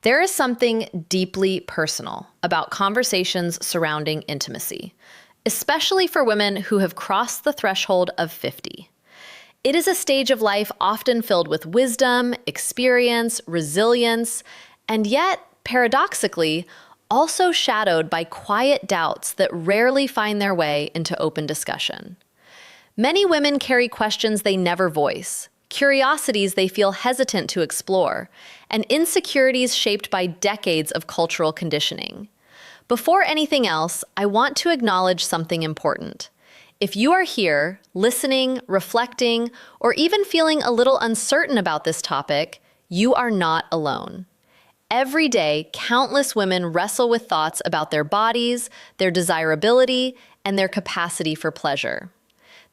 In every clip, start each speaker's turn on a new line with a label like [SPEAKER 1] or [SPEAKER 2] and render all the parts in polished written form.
[SPEAKER 1] There is something deeply personal about conversations surrounding intimacy, especially for women who have crossed the threshold of 50. It is a stage of life often filled with wisdom, experience, resilience, and yet, paradoxically, also shadowed by quiet doubts that rarely find their way into open discussion. Many women carry questions they never voice, curiosities they feel hesitant to explore, and insecurities shaped by decades of cultural conditioning. Before anything else, I want to acknowledge something important. If you are here, listening, reflecting, or even feeling a little uncertain about this topic, you are not alone. Every day, countless women wrestle with thoughts about their bodies, their desirability, and their capacity for pleasure.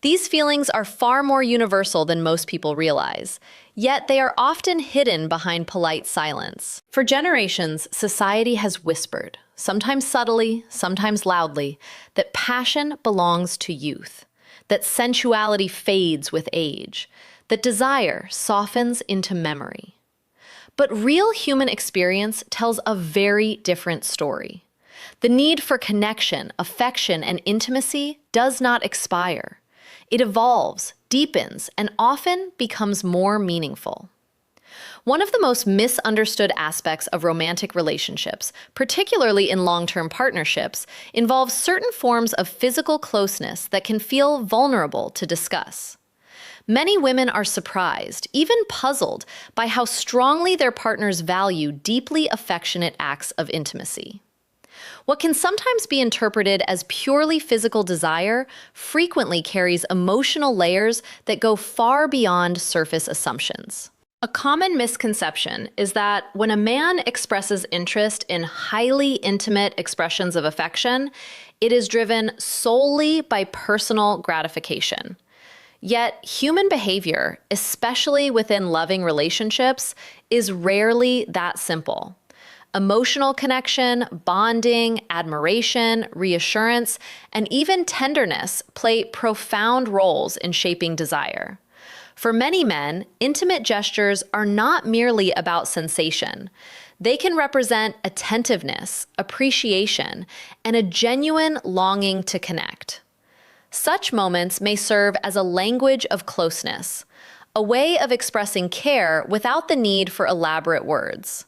[SPEAKER 1] These feelings are far more universal than most people realize, yet they are often hidden behind polite silence. For generations, society has whispered, sometimes subtly, sometimes loudly, that passion belongs to youth, that sensuality fades with age, that desire softens into memory. But real human experience tells a very different story. The need for connection, affection, and intimacy does not expire. It evolves, deepens, and often becomes more meaningful. One of the most misunderstood aspects of romantic relationships, particularly in long-term partnerships, involves certain forms of physical closeness that can feel vulnerable to discuss. Many women are surprised, even puzzled, by how strongly their partners value deeply affectionate acts of intimacy. What can sometimes be interpreted as purely physical desire frequently carries emotional layers that go far beyond surface assumptions. A common misconception is that when a man expresses interest in highly intimate expressions of affection, it is driven solely by personal gratification. Yet, human behavior, especially within loving relationships, is rarely that simple. Emotional connection, bonding, admiration, reassurance, and even tenderness play profound roles in shaping desire. For many men, intimate gestures are not merely about sensation. They can represent attentiveness, appreciation, and a genuine longing to connect. Such moments may serve as a language of closeness, a way of expressing care without the need for elaborate words.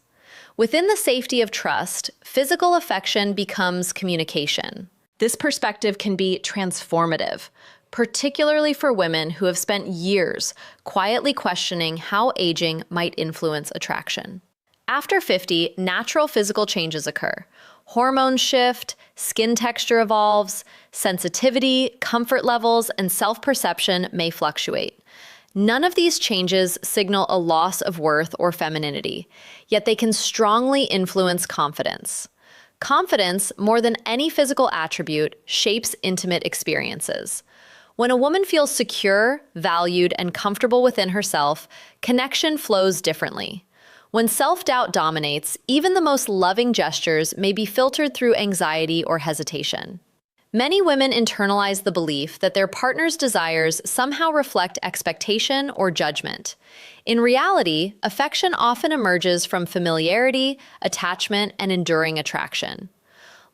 [SPEAKER 1] Within the safety of trust, physical affection becomes communication. This perspective can be transformative, particularly for women who have spent years quietly questioning how aging might influence attraction. After 50, natural physical changes occur. Hormones shift, skin texture evolves, sensitivity, comfort levels, and self-perception may fluctuate. None of these changes signal a loss of worth or femininity, yet they can strongly influence confidence. Confidence, more than any physical attribute, shapes intimate experiences. When a woman feels secure, valued, and comfortable within herself, connection flows differently. When self-doubt dominates, even the most loving gestures may be filtered through anxiety or hesitation. Many women internalize the belief that their partner's desires somehow reflect expectation or judgment. In reality, affection often emerges from familiarity, attachment, and enduring attraction.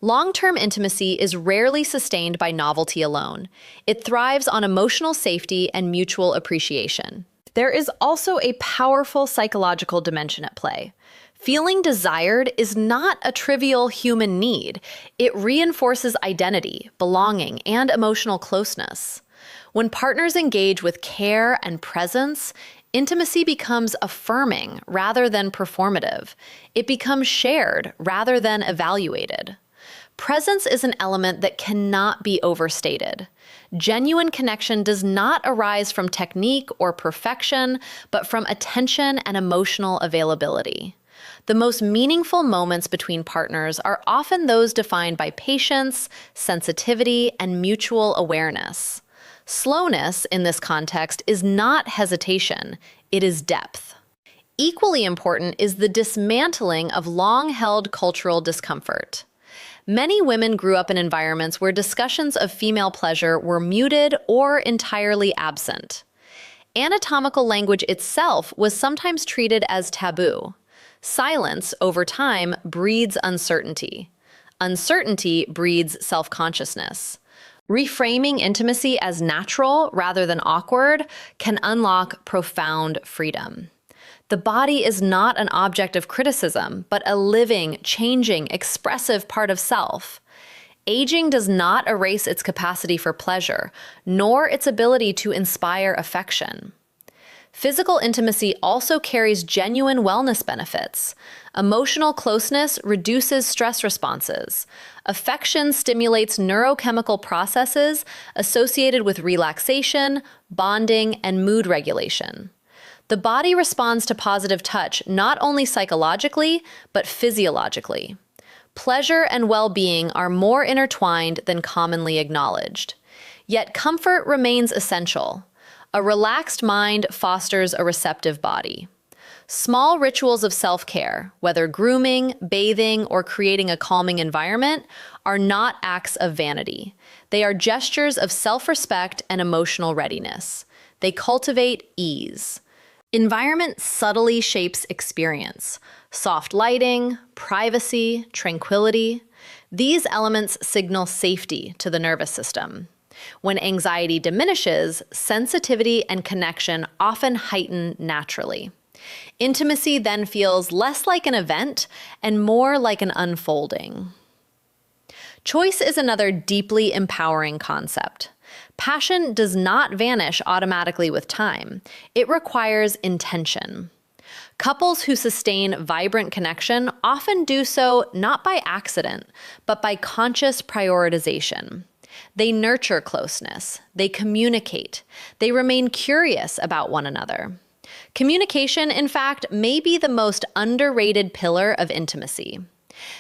[SPEAKER 1] Long-term intimacy is rarely sustained by novelty alone. It thrives on emotional safety and mutual appreciation. There is also a powerful psychological dimension at play. Feeling desired is not a trivial human need. It reinforces identity, belonging, and emotional closeness. When partners engage with care and presence, intimacy becomes affirming rather than performative. It becomes shared rather than evaluated. Presence is an element that cannot be overstated. Genuine connection does not arise from technique or perfection, but from attention and emotional availability. The most meaningful moments between partners are often those defined by patience, sensitivity, and mutual awareness. Slowness, in this context, is not hesitation, it is depth. Equally important is the dismantling of long-held cultural discomfort. Many women grew up in environments where discussions of female pleasure were muted or entirely absent. Anatomical language itself was sometimes treated as taboo. Silence over time breeds uncertainty. Uncertainty breeds self-consciousness. Reframing intimacy as natural rather than awkward can unlock profound freedom. The body is not an object of criticism, but a living, changing, expressive part of self. Aging does not erase its capacity for pleasure, nor its ability to inspire affection. Physical intimacy also carries genuine wellness benefits. Emotional closeness reduces stress responses. Affection stimulates neurochemical processes associated with relaxation, bonding, and mood regulation. The body responds to positive touch not only psychologically, but physiologically. Pleasure and well-being are more intertwined than commonly acknowledged. Yet comfort remains essential. A relaxed mind fosters a receptive body. Small rituals of self-care, whether grooming, bathing, or creating a calming environment, are not acts of vanity. They are gestures of self-respect and emotional readiness. They cultivate ease. Environment subtly shapes experience. Soft lighting, privacy, tranquility. These elements signal safety to the nervous system. When anxiety diminishes, sensitivity and connection often heighten naturally. Intimacy then feels less like an event and more like an unfolding. Choice is another deeply empowering concept. Passion does not vanish automatically with time. It requires intention. Couples who sustain vibrant connection often do so not by accident, but by conscious prioritization. They nurture closeness. They communicate. They remain curious about one another. Communication, in fact, may be the most underrated pillar of intimacy.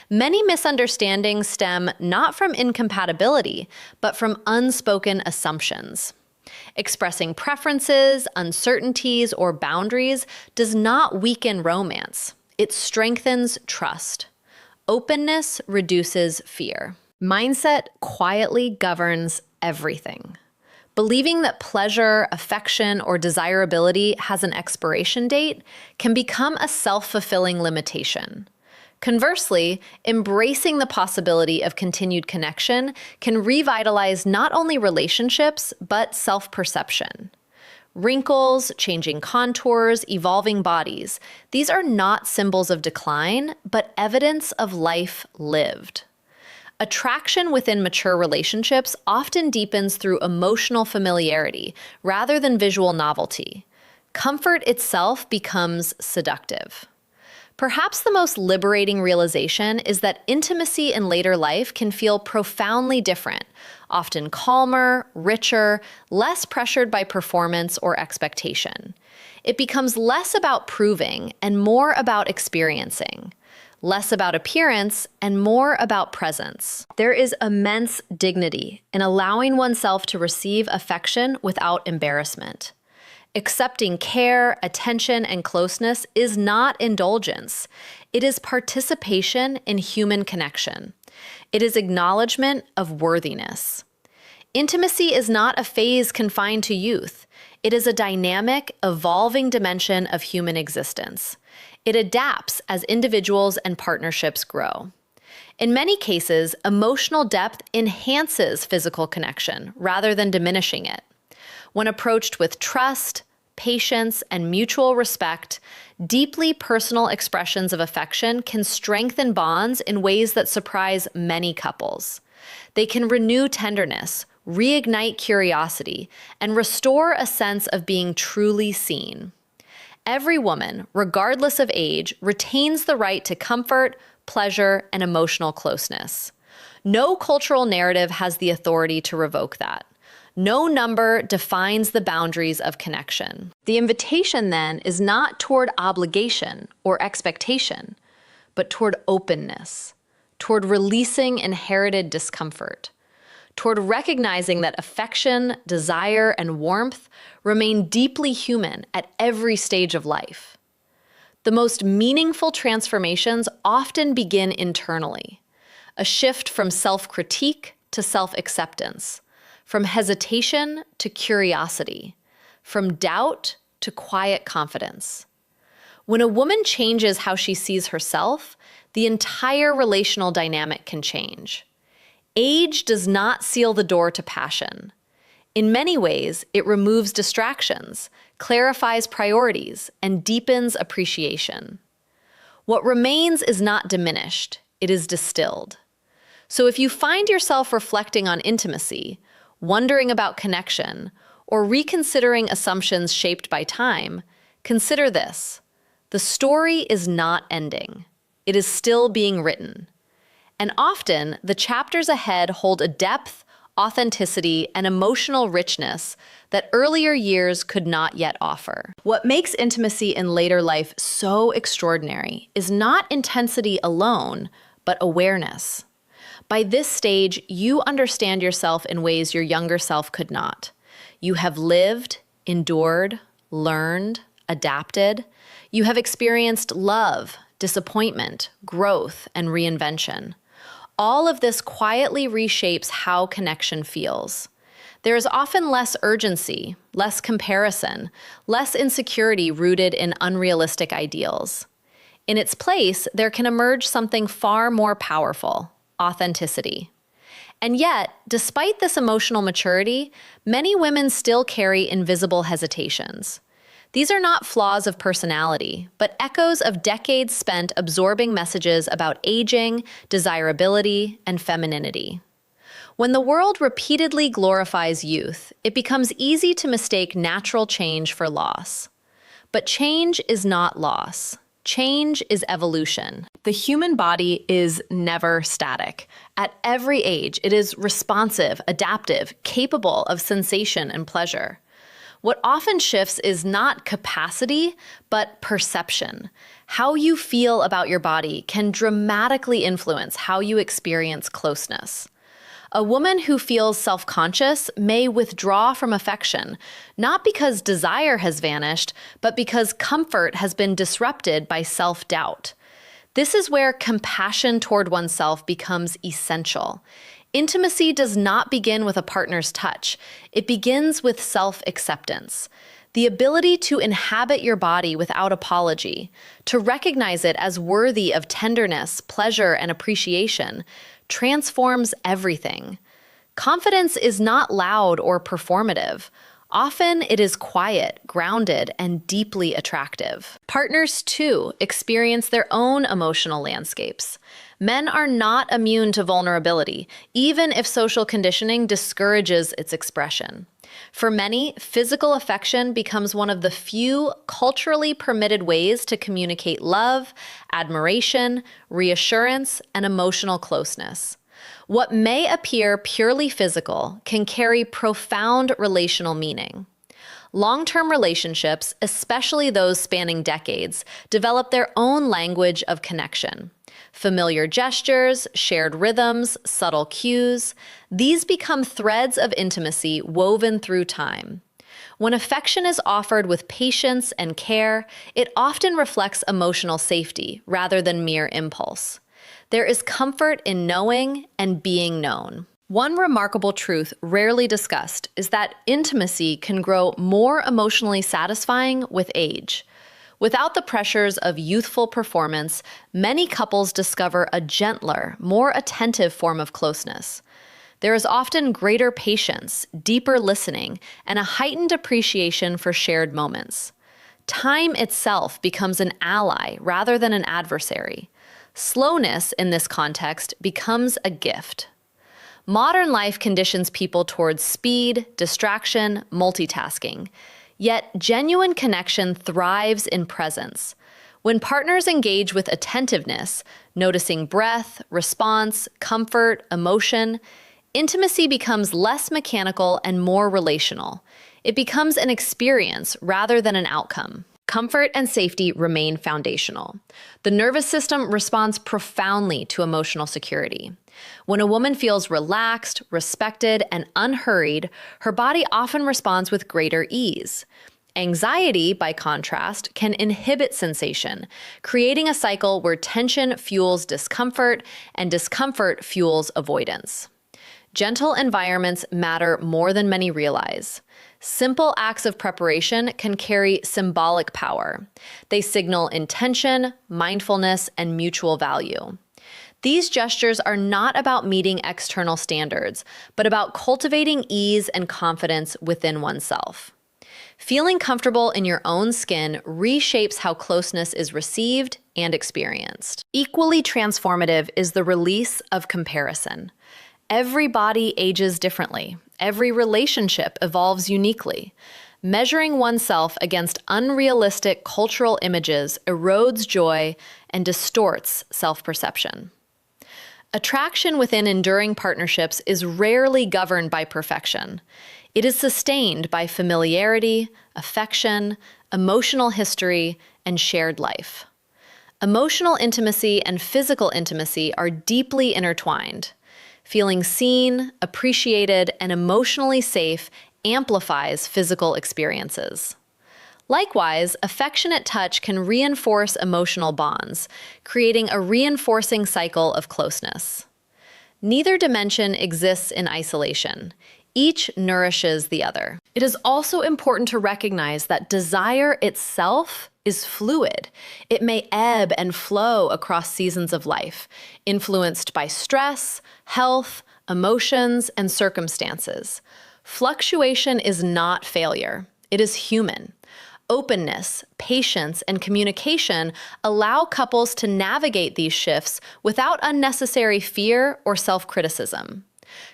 [SPEAKER 1] Many misunderstandings stem not from incompatibility, but from unspoken assumptions. Expressing preferences, uncertainties, or boundaries does not weaken romance. It strengthens trust. Openness reduces fear. Mindset quietly governs everything. Believing that pleasure, affection, or desirability has an expiration date can become a self-fulfilling limitation. Conversely, embracing the possibility of continued connection can revitalize not only relationships, but self-perception. Wrinkles, changing contours, evolving bodies, these are not symbols of decline, but evidence of life lived. Attraction within mature relationships often deepens through emotional familiarity rather than visual novelty. Comfort itself becomes seductive. Perhaps the most liberating realization is that intimacy in later life can feel profoundly different, often calmer, richer, less pressured by performance or expectation. It becomes less about proving and more about experiencing. Less about appearance and more about presence. There is immense dignity in allowing oneself to receive affection without embarrassment. Accepting care, attention, and closeness is not indulgence. It is participation in human connection. It is acknowledgement of worthiness. Intimacy is not a phase confined to youth. It is a dynamic, evolving dimension of human existence. It adapts as individuals and partnerships grow. In many cases, emotional depth enhances physical connection rather than diminishing it. When approached with trust, patience, and mutual respect, deeply personal expressions of affection can strengthen bonds in ways that surprise many couples. They can renew tenderness, reignite curiosity, and restore a sense of being truly seen. Every woman, regardless of age, retains the right to comfort, pleasure, and emotional closeness. No cultural narrative has the authority to revoke that. No number defines the boundaries of connection. The invitation, then, is not toward obligation or expectation, but toward openness, toward releasing inherited discomfort, toward recognizing that affection, desire, and warmth remain deeply human at every stage of life. The most meaningful transformations often begin internally, a shift from self-critique to self-acceptance, from hesitation to curiosity, from doubt to quiet confidence. When a woman changes how she sees herself, the entire relational dynamic can change. Age does not seal the door to passion. In many ways, it removes distractions, clarifies priorities, and deepens appreciation. What remains is not diminished, it is distilled. So if you find yourself reflecting on intimacy, wondering about connection, or reconsidering assumptions shaped by time, consider this. The story is not ending. It is still being written. And often, the chapters ahead hold a depth, authenticity, and emotional richness that earlier years could not yet offer. What makes intimacy in later life so extraordinary is not intensity alone, but awareness. By this stage, you understand yourself in ways your younger self could not. You have lived, endured, learned, adapted. You have experienced love, disappointment, growth, and reinvention. All of this quietly reshapes how connection feels. There is often less urgency, less comparison, less insecurity rooted in unrealistic ideals. In its place, there can emerge something far more powerful: authenticity. And yet, despite this emotional maturity, many women still carry invisible hesitations. These are not flaws of personality, but echoes of decades spent absorbing messages about aging, desirability, and femininity. When the world repeatedly glorifies youth, it becomes easy to mistake natural change for loss. But change is not loss. Change is evolution. The human body is never static. At every age, it is responsive, adaptive, capable of sensation and pleasure. What often shifts is not capacity, but perception. How you feel about your body can dramatically influence how you experience closeness. A woman who feels self-conscious may withdraw from affection, not because desire has vanished, but because comfort has been disrupted by self-doubt. This is where compassion toward oneself becomes essential. Intimacy does not begin with a partner's touch. It begins with self-acceptance. The ability to inhabit your body without apology, to recognize it as worthy of tenderness, pleasure, and appreciation, transforms everything. Confidence is not loud or performative. Often it is quiet, grounded, and deeply attractive. Partners, too, experience their own emotional landscapes. Men are not immune to vulnerability, even if social conditioning discourages its expression. For many, physical affection becomes one of the few culturally permitted ways to communicate love, admiration, reassurance, and emotional closeness. What may appear purely physical can carry profound relational meaning. Long-term relationships, especially those spanning decades, develop their own language of connection. Familiar gestures, shared rhythms, subtle cues, these become threads of intimacy woven through time. When affection is offered with patience and care, it often reflects emotional safety rather than mere impulse. There is comfort in knowing and being known. One remarkable truth rarely discussed is that intimacy can grow more emotionally satisfying with age. Without the pressures of youthful performance, many couples discover a gentler, more attentive form of closeness. There is often greater patience, deeper listening, and a heightened appreciation for shared moments. Time itself becomes an ally rather than an adversary. Slowness, in this context, becomes a gift. Modern life conditions people towards speed, distraction, multitasking. Yet genuine connection thrives in presence. When partners engage with attentiveness, noticing breath, response, comfort, emotion, intimacy becomes less mechanical and more relational. It becomes an experience rather than an outcome. Comfort and safety remain foundational. The nervous system responds profoundly to emotional security. When a woman feels relaxed, respected, and unhurried, her body often responds with greater ease. Anxiety, by contrast, can inhibit sensation, creating a cycle where tension fuels discomfort and discomfort fuels avoidance. Gentle environments matter more than many realize. Simple acts of preparation can carry symbolic power. They signal intention, mindfulness, and mutual value. These gestures are not about meeting external standards, but about cultivating ease and confidence within oneself. Feeling comfortable in your own skin reshapes how closeness is received and experienced. Equally transformative is the release of comparison. Every body ages differently. Every relationship evolves uniquely. Measuring oneself against unrealistic cultural images erodes joy and distorts self-perception. Attraction within enduring partnerships is rarely governed by perfection. It is sustained by familiarity, affection, emotional history, and shared life. Emotional intimacy and physical intimacy are deeply intertwined. Feeling seen, appreciated, and emotionally safe amplifies physical experiences. Likewise, affectionate touch can reinforce emotional bonds, creating a reinforcing cycle of closeness. Neither dimension exists in isolation. Each nourishes the other. It is also important to recognize that desire itself is fluid. It may ebb and flow across seasons of life, influenced by stress, health, emotions, and circumstances. Fluctuation is not failure. It is human. Openness, patience, and communication allow couples to navigate these shifts without unnecessary fear or self-criticism.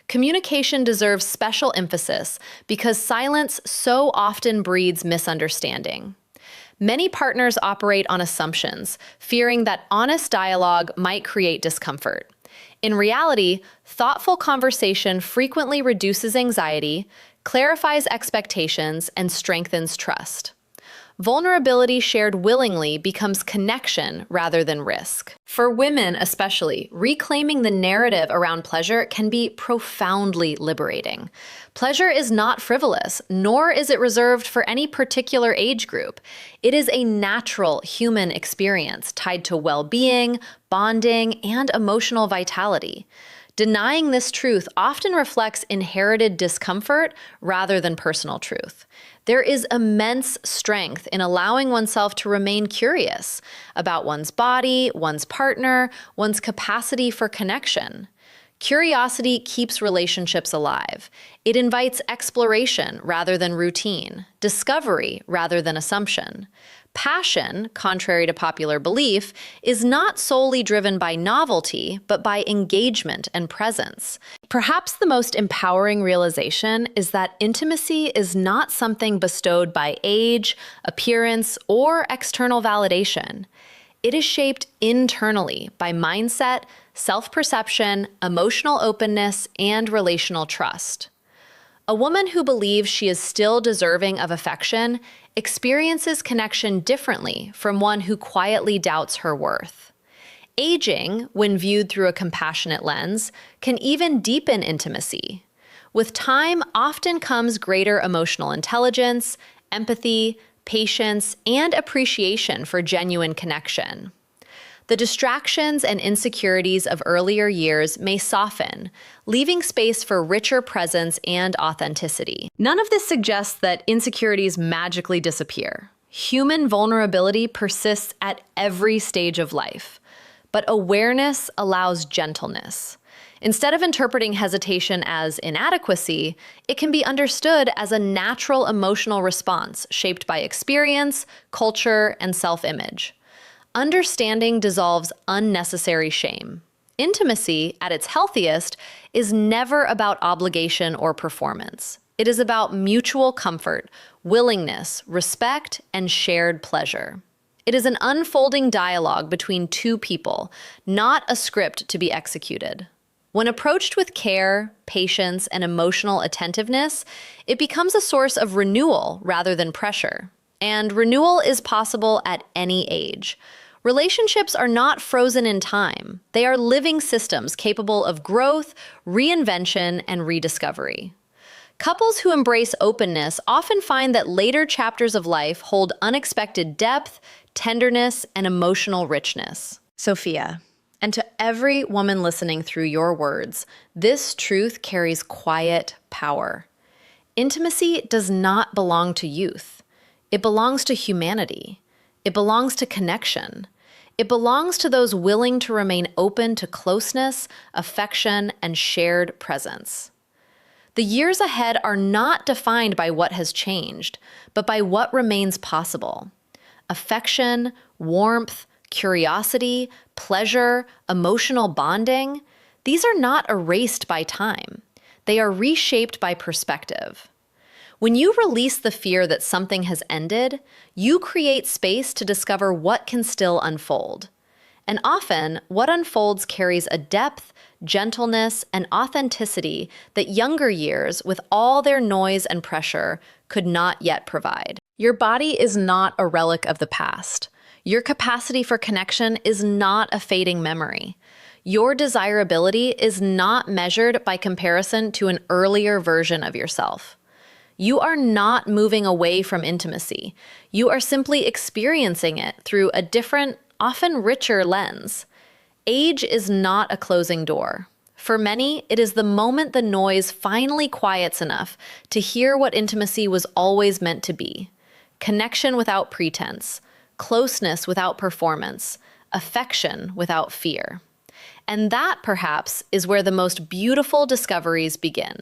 [SPEAKER 1] Communication deserves special emphasis because silence so often breeds misunderstanding. Many partners operate on assumptions, fearing that honest dialogue might create discomfort. In reality, thoughtful conversation frequently reduces anxiety, clarifies expectations, and strengthens trust. Vulnerability shared willingly becomes connection rather than risk. For women especially, reclaiming the narrative around pleasure can be profoundly liberating. Pleasure is not frivolous, nor is it reserved for any particular age group. It is a natural human experience tied to well-being, bonding, and emotional vitality. Denying this truth often reflects inherited discomfort rather than personal truth. There is immense strength in allowing oneself to remain curious about one's body, one's partner, one's capacity for connection. Curiosity keeps relationships alive. It invites exploration rather than routine, discovery rather than assumption. Passion, contrary to popular belief, is not solely driven by novelty, but by engagement and presence. Perhaps the most empowering realization is that intimacy is not something bestowed by age, appearance, or external validation. It is shaped internally by mindset, self-perception, emotional openness, and relational trust. A woman who believes she is still deserving of affection experiences connection differently from one who quietly doubts her worth. Aging, when viewed through a compassionate lens, can even deepen intimacy. With time often comes greater emotional intelligence, empathy, patience, and appreciation for genuine connection. The distractions and insecurities of earlier years may soften, leaving space for richer presence and authenticity. None of this suggests that insecurities magically disappear. Human vulnerability persists at every stage of life, but awareness allows gentleness. Instead of interpreting hesitation as inadequacy, it can be understood as a natural emotional response shaped by experience, culture, and self-image. Understanding dissolves unnecessary shame. Intimacy, at its healthiest, is never about obligation or performance. It is about mutual comfort, willingness, respect, and shared pleasure. It is an unfolding dialogue between two people, not a script to be executed. When approached with care, patience, and emotional attentiveness, it becomes a source of renewal rather than pressure. And renewal is possible at any age. Relationships are not frozen in time. They are living systems capable of growth, reinvention, and rediscovery. Couples who embrace openness often find that later chapters of life hold unexpected depth, tenderness, and emotional richness.
[SPEAKER 2] Sophia,
[SPEAKER 1] And to every woman listening through your words, this truth carries quiet power. Intimacy does not belong to youth. It belongs to humanity. It belongs to connection. It belongs to those willing to remain open to closeness, affection, and shared presence. The years ahead are not defined by what has changed, but by what remains possible. Affection, warmth, curiosity, pleasure, emotional bonding, these are not erased by time. They are reshaped by perspective. When you release the fear that something has ended, you create space to discover what can still unfold. And often, what unfolds carries a depth, gentleness, and authenticity that younger years, with all their noise and pressure, could not yet provide. Your body is not a relic of the past. Your capacity for connection is not a fading memory. Your desirability is not measured by comparison to an earlier version of yourself. You are not moving away from intimacy. You are simply experiencing it through a different, often richer lens. Age is not a closing door. For many, it is the moment the noise finally quiets enough to hear what intimacy was always meant to be. Connection without pretense, closeness without performance, affection without fear. And that, perhaps, is where the most beautiful discoveries begin.